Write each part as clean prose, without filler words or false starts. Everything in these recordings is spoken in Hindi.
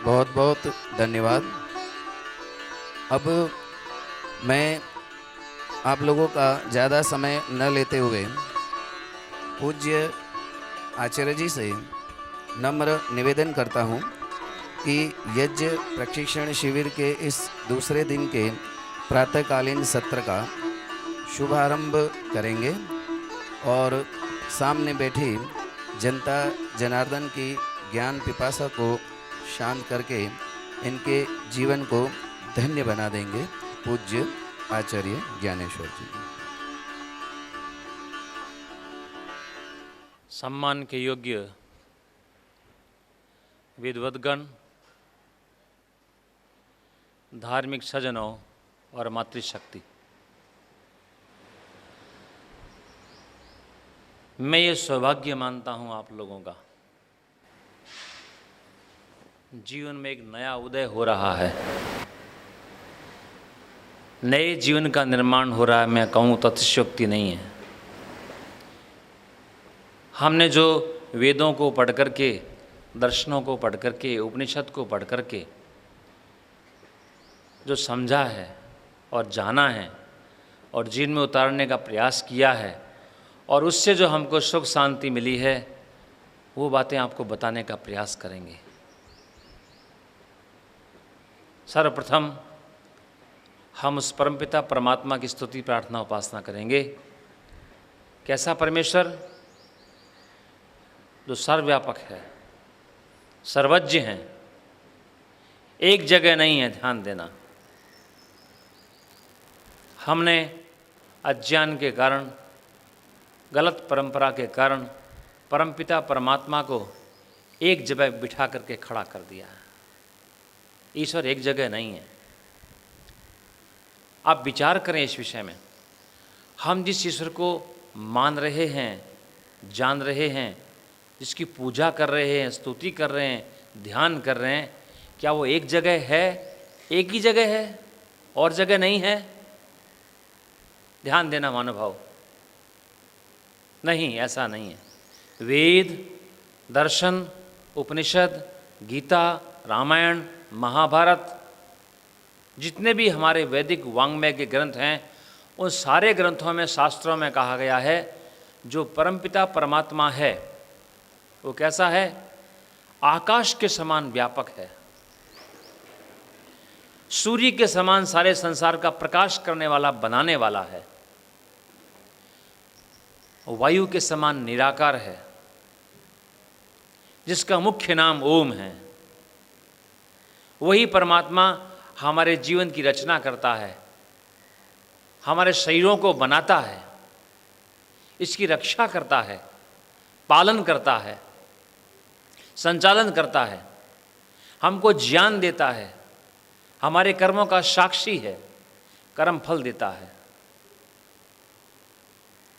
बहुत बहुत धन्यवाद। अब मैं आप लोगों का ज़्यादा समय न लेते हुए पूज्य आचार्य जी से नम्र निवेदन करता हूँ कि यज्ञ प्रशिक्षण शिविर के इस दूसरे दिन के प्रातःकालीन सत्र का शुभारंभ करेंगे और सामने बैठी जनता जनार्दन की ज्ञान पिपासा को शांत करके इनके जीवन को धन्य बना देंगे पूज्य आचार्य ज्ञानेश्वर जी। सम्मान के योग्य विद्वद्गण, धार्मिक सज्जनों और मातृशक्ति, मैं ये सौभाग्य मानता हूँ आप लोगों का, जीवन में एक नया उदय हो रहा है, नए जीवन का निर्माण हो रहा है। मैं कहूँ तो अतिशयोक्ति नहीं है। हमने जो वेदों को पढ़ करके, दर्शनों को पढ़ करके, उपनिषद को पढ़ करके जो समझा है और जाना है और जीवन में उतारने का प्रयास किया है और उससे जो हमको सुख शांति मिली है, वो बातें आपको बताने का प्रयास करेंगे। सर्वप्रथम हम उस परमपिता परमात्मा की स्तुति प्रार्थना उपासना करेंगे। कैसा परमेश्वर? जो सर्वव्यापक है, सर्वज्ञ हैं, एक जगह नहीं है। ध्यान देना, हमने अज्ञान के कारण, गलत परंपरा के कारण परमपिता परमात्मा को एक जगह बिठा करके खड़ा कर दिया है। ईश्वर एक जगह नहीं है। आप विचार करें इस विषय में। हम जिस ईश्वर को मान रहे हैं, जान रहे हैं, जिसकी पूजा कर रहे हैं, स्तुति कर रहे हैं, ध्यान कर रहे हैं, क्या वो एक जगह है? एक ही जगह है और जगह नहीं है? ध्यान देना महानुभाव, नहीं, ऐसा नहीं है। वेद, दर्शन, उपनिषद, गीता, रामायण, महाभारत, जितने भी हमारे वैदिक वाङ्मय के ग्रंथ हैं, उन सारे ग्रंथों में, शास्त्रों में कहा गया है जो परमपिता परमात्मा है वो कैसा है? आकाश के समान व्यापक है, सूर्य के समान सारे संसार का प्रकाश करने वाला, बनाने वाला है, वायु के समान निराकार है, जिसका मुख्य नाम ओम है। वही परमात्मा हमारे जीवन की रचना करता है, हमारे शरीरों को बनाता है, इसकी रक्षा करता है, पालन करता है, संचालन करता है, हमको ज्ञान देता है, हमारे कर्मों का साक्षी है, कर्म फल देता है।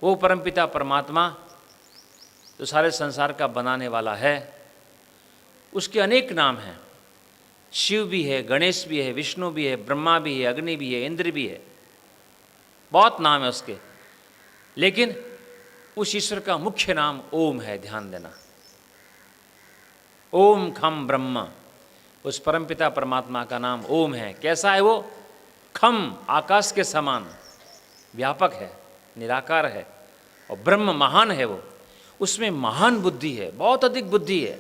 वो परमपिता परमात्मा जो सारे संसार का बनाने वाला है, उसके अनेक नाम हैं। शिव भी है, गणेश भी है, विष्णु भी है, ब्रह्मा भी है, अग्नि भी है, इंद्र भी है, बहुत नाम है उसके। लेकिन उस ईश्वर का मुख्य नाम ओम है। ध्यान देना, ओम खम ब्रह्म, उस परमपिता परमात्मा का नाम ओम है। कैसा है वो? खम, आकाश के समान व्यापक है, निराकार है, और ब्रह्म महान है। वो, उसमें महान बुद्धि है, बहुत अधिक बुद्धि है,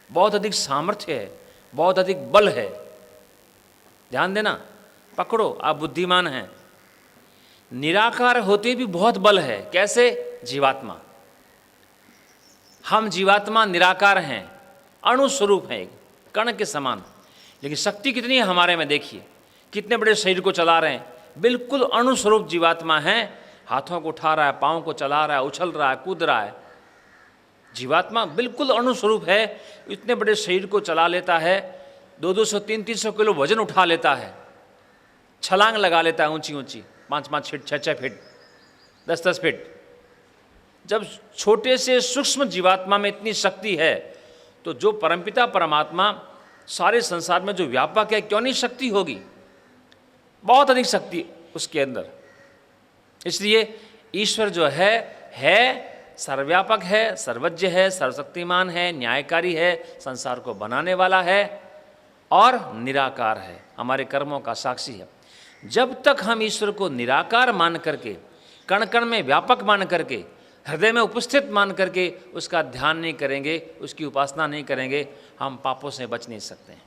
बहुत अधिक सामर्थ्य है, बहुत अधिक बल है। ध्यान देना, पकड़ो, आप बुद्धिमान हैं। निराकार होते भी बहुत बल है। कैसे? जीवात्मा, हम जीवात्मा निराकार हैं, अणु स्वरूप हैं, कण के समान, लेकिन शक्ति कितनी है हमारे में। देखिए कितने बड़े शरीर को चला रहे हैं, बिल्कुल अणु स्वरूप जीवात्मा है। हाथों को उठा रहा है, पाँव को चला रहा है, उछल रहा है, कूद रहा है। जीवात्मा बिल्कुल अणु स्वरूप है। इतने बड़े शरीर को चला लेता है, 200-200, 300-300 किलो वजन उठा लेता है, छलांग लगा लेता है ऊंची ऊंची, 5-5 फीट, 6-6 फीट, 10-10 फीट। जब छोटे से सूक्ष्म जीवात्मा में इतनी शक्ति है, तो जो परमपिता परमात्मा सारे संसार में जो व्यापक है, क्यों नहीं शक्ति होगी? बहुत अधिक शक्ति उसके अंदर। इसलिए ईश्वर जो है सर्वव्यापक है, सर्वज्ञ है, सर्वशक्तिमान है, न्यायकारी है, संसार को बनाने वाला है। और निराकार है, हमारे कर्मों का साक्षी है। जब तक हम ईश्वर को निराकार मान करके, कण कण में व्यापक मान करके, हृदय में उपस्थित मान करके उसका ध्यान नहीं करेंगे, उसकी उपासना नहीं करेंगे, हम पापों से बच नहीं सकते हैं।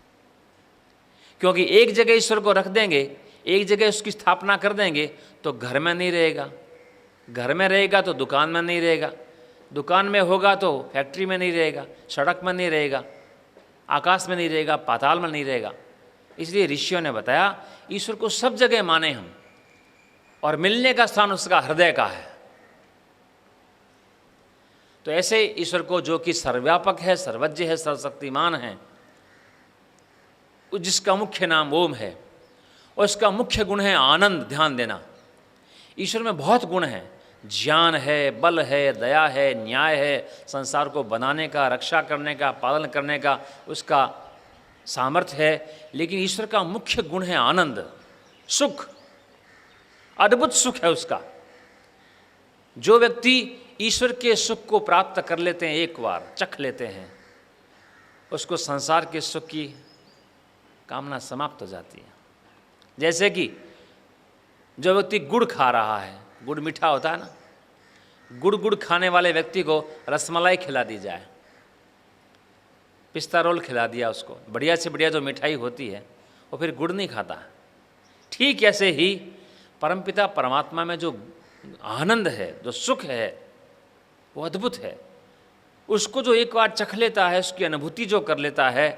क्योंकि एक जगह ईश्वर को रख देंगे, एक जगह उसकी स्थापना कर देंगे तो घर में नहीं रहेगा, घर में रहेगा तो दुकान में नहीं रहेगा, दुकान में होगा तो फैक्ट्री में नहीं रहेगा, सड़क में नहीं रहेगा, आकाश में नहीं रहेगा, पाताल में नहीं रहेगा। इसलिए ऋषियों ने बताया ईश्वर को सब जगह माने हम, और मिलने का स्थान उसका हृदय का है। तो ऐसे ईश्वर को जो कि सर्वव्यापक है, सर्वज्ञ है, सर्वशक्तिमान है, जिसका मुख्य नाम ओम है और इसका मुख्य गुण है आनंद। ध्यान देना, ईश्वर में बहुत गुण हैं, ज्ञान है, बल है, दया है, न्याय है, संसार को बनाने का, रक्षा करने का, पालन करने का उसका सामर्थ्य है। लेकिन ईश्वर का मुख्य गुण है आनंद, सुख, अद्भुत सुख है उसका। जो व्यक्ति ईश्वर के सुख को प्राप्त कर लेते हैं, एक बार चख लेते हैं, उसको संसार के सुख की कामना समाप्त हो जाती है। जैसे कि जो व्यक्ति गुड़ खा रहा है, गुड़ मीठा होता है ना, गुड़ खाने वाले व्यक्ति को रसमलाई खिला दी जाए, पिस्ता रोल खिला दिया उसको, बढ़िया से बढ़िया जो मिठाई होती है, वो फिर गुड़ नहीं खाता। ठीक ऐसे ही परमपिता परमात्मा में जो आनंद है, जो सुख है, वो अद्भुत है। उसको जो एक बार चख लेता है, उसकी अनुभूति जो कर लेता है,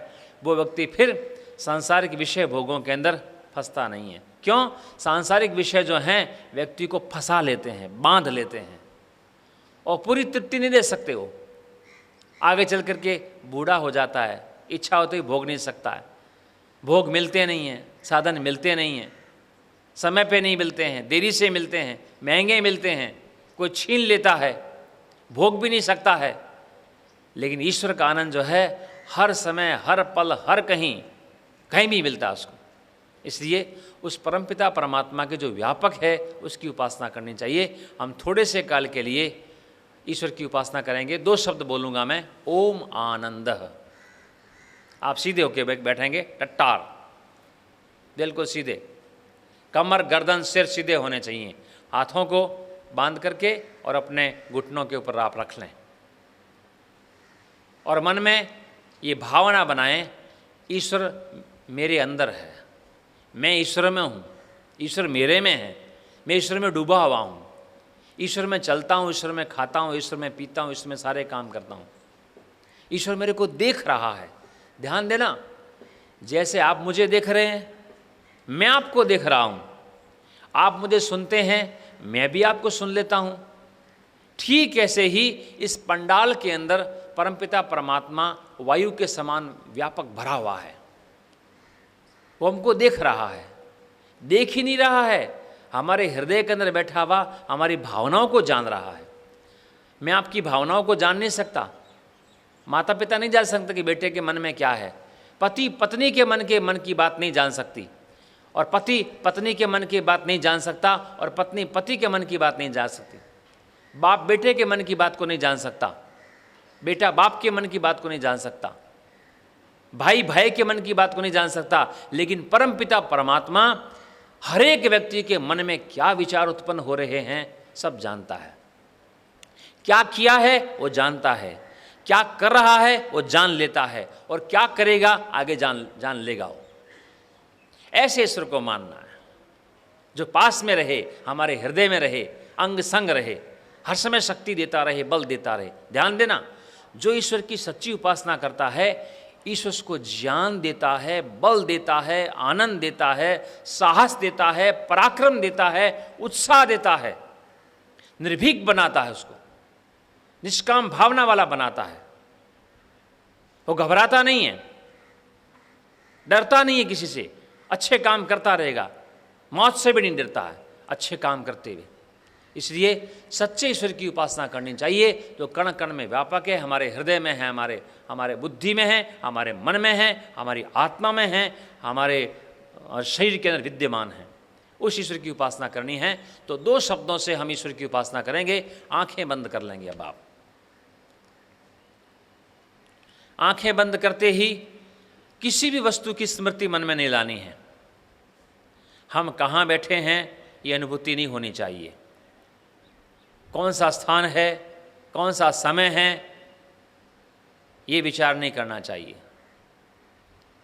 वो व्यक्ति फिर सांसारिक विषय भोगों के अंदर फंसता नहीं है। क्यों? सांसारिक विषय जो हैं व्यक्ति को फंसा लेते हैं, बांध लेते हैं, और पूरी तृप्ति नहीं दे सकते। वो आगे चल करके बूढ़ा हो जाता है, इच्छा होते ही भोग नहीं सकता है, भोग मिलते नहीं हैं, साधन मिलते नहीं हैं, समय पे नहीं मिलते हैं, देरी से मिलते हैं, महंगे मिलते हैं, कोई छीन लेता है, भोग भी नहीं सकता है। लेकिन ईश्वर का आनंद जो है हर समय, हर पल, हर कहीं कहीं भी मिलता है उसको। इसलिए उस परमपिता परमात्मा के जो व्यापक है उसकी उपासना करनी चाहिए। हम थोड़े से काल के लिए ईश्वर की उपासना करेंगे। 2 शब्द बोलूँगा मैं, ओम आनंद। आप सीधे होके बैठेंगे, टट्टार, बिल्कुल सीधे, कमर, गर्दन, सिर सीधे होने चाहिए। हाथों को बांध करके और अपने घुटनों के ऊपर आप रख लें, और मन में ये भावना बनाएं, ईश्वर मेरे अंदर है, मैं ईश्वर में हूँ, ईश्वर मेरे में है, मैं ईश्वर में डूबा हुआ हूँ, ईश्वर में चलता हूँ, ईश्वर में खाता हूँ, ईश्वर में पीता हूँ, ईश्वर में सारे काम करता हूँ। ईश्वर मेरे को देख रहा है। ध्यान देना, जैसे आप मुझे देख रहे हैं, मैं आपको देख रहा हूँ, आप मुझे सुनते हैं, मैं भी आपको सुन लेता हूँ। ठीक ऐसे ही इस पंडाल के अंदर परमपिता परमात्मा वायु के समान व्यापक भरा हुआ है। वो हमको देख रहा है, देख ही नहीं रहा है, हमारे हृदय के अंदर बैठा हुआ हमारी भावनाओं को जान रहा है। मैं आपकी भावनाओं को जान नहीं सकता, माता पिता नहीं जान सकते कि बेटे के मन में क्या है, पति पत्नी के मन की बात नहीं जान सकती, और पति पत्नी के मन की बात नहीं जान सकता, और पत्नी पति के मन की बात नहीं जान सकती। बाप बेटे के मन की बात को नहीं जान सकता, बेटा बाप के मन की बात को नहीं जान सकता, भाई भाई के मन की बात को नहीं जान सकता। लेकिन परमपिता परमात्मा हर एक व्यक्ति के मन में क्या विचार उत्पन्न हो रहे हैं सब जानता है, क्या किया है वो जानता है, क्या कर रहा है वो जान लेता है, और क्या करेगा आगे जान लेगा वो। ऐसे ईश्वर को मानना है, जो पास में रहे, हमारे हृदय में रहे, अंग संग रहे, हर समय शक्ति देता रहे, बल देता रहे। ध्यान देना, जो ईश्वर की सच्ची उपासना करता है, ईश्वर को ज्ञान देता है, बल देता है, आनंद देता है, साहस देता है, पराक्रम देता है, उत्साह देता है, निर्भीक बनाता है, उसको निष्काम भावना वाला बनाता है। वो घबराता नहीं है, डरता नहीं है किसी से, अच्छे काम करता रहेगा, मौत से भी नहीं डरता है अच्छे काम करते हुए। इसलिए सच्चे ईश्वर की उपासना करनी चाहिए, जो कण कण में व्यापक है, हमारे हृदय में है, हमारे बुद्धि में है, हमारे मन में है, हमारी आत्मा में है, हमारे शरीर के अंदर विद्यमान है। उस ईश्वर की उपासना करनी है। तो 2 शब्दों से हम ईश्वर की उपासना करेंगे। आंखें बंद कर लेंगे। अब आप आंखें बंद करते ही किसी भी वस्तु की स्मृति मन में नहीं लानी है। हम कहाँ बैठे हैं ये अनुभूति नहीं होनी चाहिए। कौन सा स्थान है, कौन सा समय है, ये विचार नहीं करना चाहिए।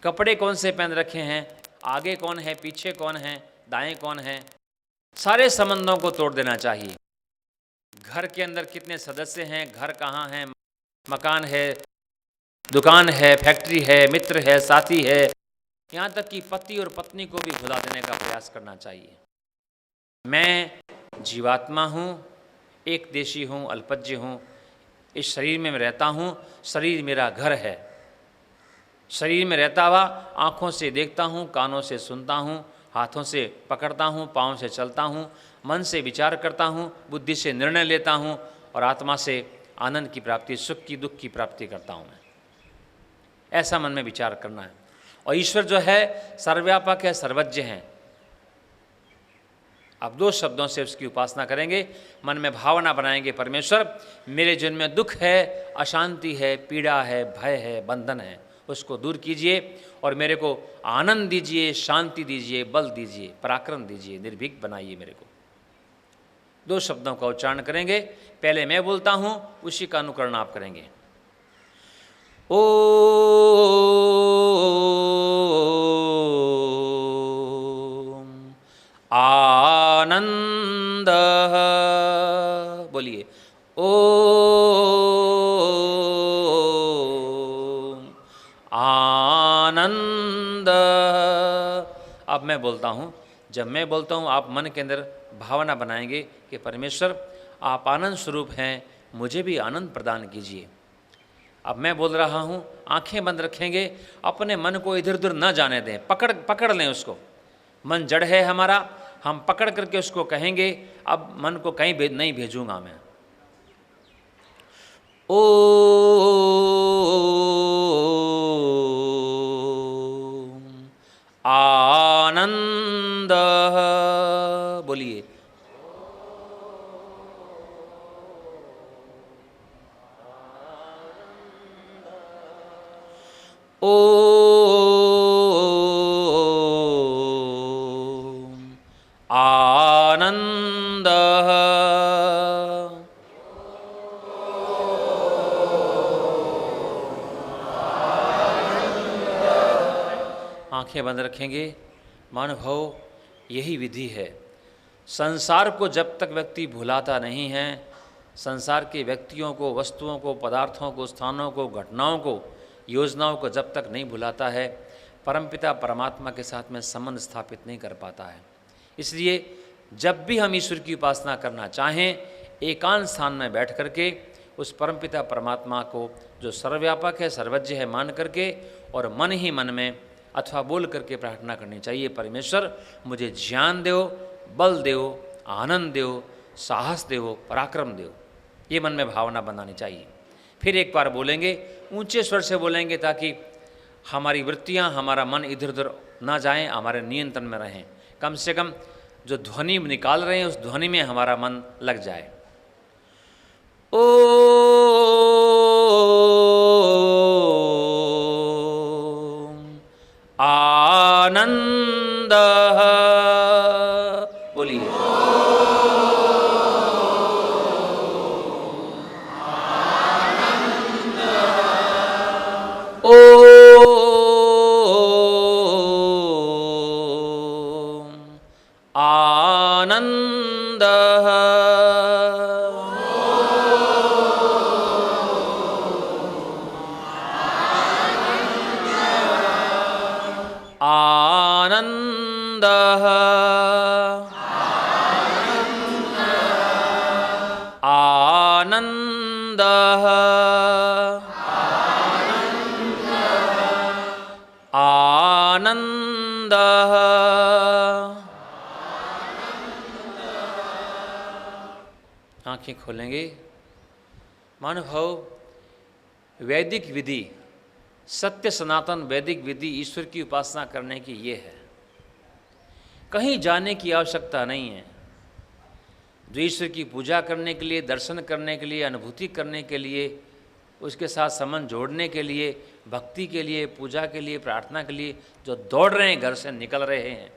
कपड़े कौन से पहन रखे हैं, आगे कौन है, पीछे कौन है, दाएं कौन है, सारे संबंधों को तोड़ देना चाहिए। घर के अंदर कितने सदस्य हैं, घर कहाँ है, मकान है, दुकान है, फैक्ट्री है, मित्र है, साथी है, यहाँ तक कि पति और पत्नी को भी भुला देने का प्रयास करना चाहिए। मैं जीवात्मा हूँ, एक देशी हूँ, अल्पज्य हूँ, इस शरीर में मैं रहता हूँ, शरीर मेरा घर है। शरीर में रहता हुआ आँखों से देखता हूँ, कानों से सुनता हूँ, हाथों से पकड़ता हूँ, पाँव से चलता हूँ, मन से विचार करता हूँ, बुद्धि से निर्णय लेता हूँ और आत्मा से आनंद की प्राप्ति, सुख की, दुख की प्राप्ति करता हूँ मैं। ऐसा मन में विचार करना है। और ईश्वर जो है सर्वव्यापक है, सर्वज्ञ हैं। अब 2 शब्दों से उसकी उपासना करेंगे, मन में भावना बनाएंगे, परमेश्वर मेरे जीवन में दुख है, अशांति है, पीड़ा है, भय है, बंधन है, उसको दूर कीजिए और मेरे को आनंद दीजिए, शांति दीजिए, बल दीजिए, पराक्रम दीजिए, निर्भीक बनाइए मेरे को। 2 शब्दों का उच्चारण करेंगे। पहले मैं बोलता हूँ, उसी का अनुकरण आप करेंगे। ओम आनंद, बोलिए ओम आनंद। अब मैं बोलता हूँ, जब मैं बोलता हूँ आप मन के अंदर भावना बनाएंगे कि परमेश्वर आप आनंद स्वरूप हैं, मुझे भी आनंद प्रदान कीजिए। अब मैं बोल रहा हूँ, आंखें बंद रखेंगे, अपने मन को इधर उधर न जाने दें, पकड़ लें उसको। मन जड़ है हमारा, हम पकड़ करके उसको कहेंगे, अब मन को कहीं नहीं भेजूंगा मैं। ओम आनंद, बोलिए ओम आनंद। आंखें बंद रखेंगे। महानुभाव, यही विधि है। संसार को जब तक व्यक्ति भुलाता नहीं है, संसार के व्यक्तियों को, वस्तुओं को, पदार्थों को, स्थानों को, घटनाओं को, योजनाओं को जब तक नहीं भुलाता है, परमपिता परमात्मा के साथ में संबंध स्थापित नहीं कर पाता है। इसलिए जब भी हम ईश्वर की उपासना करना चाहें, एकांत स्थान में बैठ करके उस परमपिता परमात्मा को, जो सर्वव्यापक है, सर्वज्ञ है, मान करके और मन ही मन में अथवा बोल करके प्रार्थना करनी चाहिए, परमेश्वर मुझे ज्ञान दो, बल दो, आनंद दो, साहस दो, पराक्रम दो। ये मन में भावना बनानी चाहिए। फिर एक बार बोलेंगे, ऊंचे स्वर से बोलेंगे, ताकि हमारी वृत्तियां, हमारा मन इधर उधर ना जाएं, हमारे नियंत्रण में रहें। कम से कम जो ध्वनि निकाल रहे हैं उस ध्वनि में हमारा मन लग जाए। ओम आनंद, बोलिए ओम आनंद, आनंद, आनंद, आनंद। आंखें खोलेंगे। महानुभाव, वैदिक विधि, सत्य सनातन वैदिक विधि ईश्वर की उपासना करने की ये है। कहीं जाने की आवश्यकता नहीं है। जो ईश्वर की पूजा करने के लिए, दर्शन करने के लिए, अनुभूति करने के लिए उसके साथ संबंध जोड़ने के लिए, भक्ति के लिए, पूजा के लिए, प्रार्थना के लिए जो दौड़ रहे हैं, घर से निकल रहे हैं,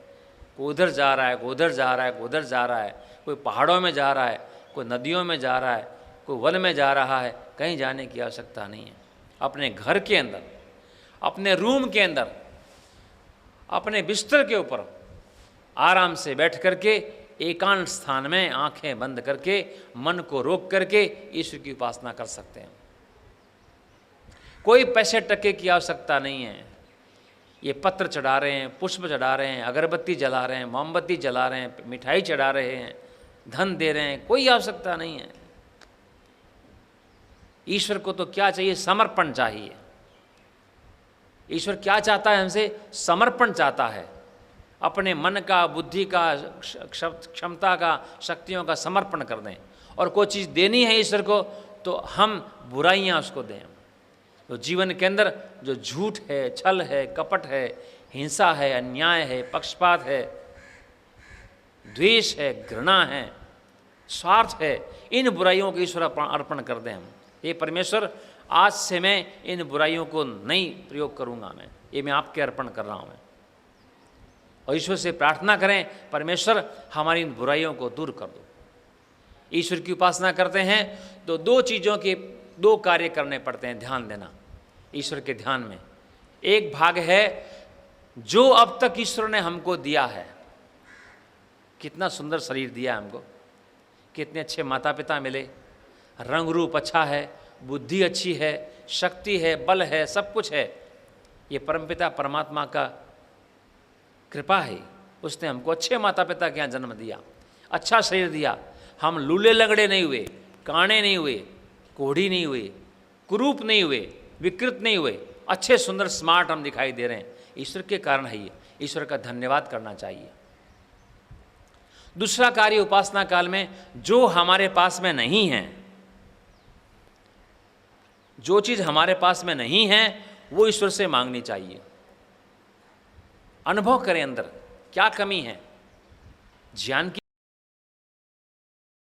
कोई उधर जा रहा है, कोई उधर जा रहा है, कोई उधर जा रहा है, कोई पहाड़ों में जा रहा है, कोई नदियों में जा रहा है, कोई वन में जा रहा है, कहीं जाने की आवश्यकता नहीं है। अपने घर के अंदर, अपने रूम के अंदर, अपने बिस्तर के ऊपर आराम से बैठ करके एकांत स्थान में आंखें बंद करके मन को रोक करके ईश्वर की उपासना कर सकते हैं। कोई पैसे टके की आवश्यकता नहीं है। ये पत्र चढ़ा रहे हैं, पुष्प चढ़ा रहे हैं, अगरबत्ती जला रहे हैं, मोमबत्ती जला रहे हैं, मिठाई चढ़ा रहे हैं, धन दे रहे हैं, कोई आवश्यकता नहीं है। ईश्वर को तो क्या चाहिए? समर्पण चाहिए। ईश्वर क्या चाहता है हमसे? समर्पण चाहता है। अपने मन का, बुद्धि का, क्षमता का, शक्तियों का समर्पण कर दें। और कोई चीज़ देनी है ईश्वर को तो हम बुराइयां उसको दें। तो जीवन के अंदर जो झूठ है, छल है, कपट है, हिंसा है, अन्याय है, पक्षपात है, द्वेष है, घृणा है, स्वार्थ है, इन बुराइयों को ईश्वर अर्पण कर दें हम। ये परमेश्वर, आज से मैं इन बुराइयों को नहीं प्रयोग करूंगा, ये मैं आपके अर्पण कर रहा हूं मैं। और ईश्वर से प्रार्थना करें, परमेश्वर हमारी इन बुराइयों को दूर कर दो। ईश्वर की उपासना करते हैं तो दो चीज़ों के दो कार्य करने पड़ते हैं, ध्यान देना ईश्वर के ध्यान में। एक भाग है जो अब तक ईश्वर ने हमको दिया है। कितना सुंदर शरीर दिया हमको, कितने अच्छे माता पिता मिले, रंग रूप अच्छा है, बुद्धि अच्छी है, शक्ति है, बल है, सब कुछ है। ये परमपिता परमात्मा का कृपा है। उसने हमको अच्छे माता पिता के यहाँ जन्म दिया, अच्छा शरीर दिया। हम लूले लगड़े नहीं हुए, काणे नहीं हुए, कोढ़ी नहीं हुए, कुरूप नहीं हुए, विकृत नहीं हुए, अच्छे सुंदर स्मार्ट हम दिखाई दे रहे हैं। ईश्वर के कारण है ये। ईश्वर का धन्यवाद करना चाहिए। दूसरा कार्य उपासना काल में, जो हमारे पास में नहीं है, जो चीज़ हमारे पास में नहीं है वो ईश्वर से मांगनी चाहिए। अनुभव करें अंदर क्या कमी है। ज्ञान की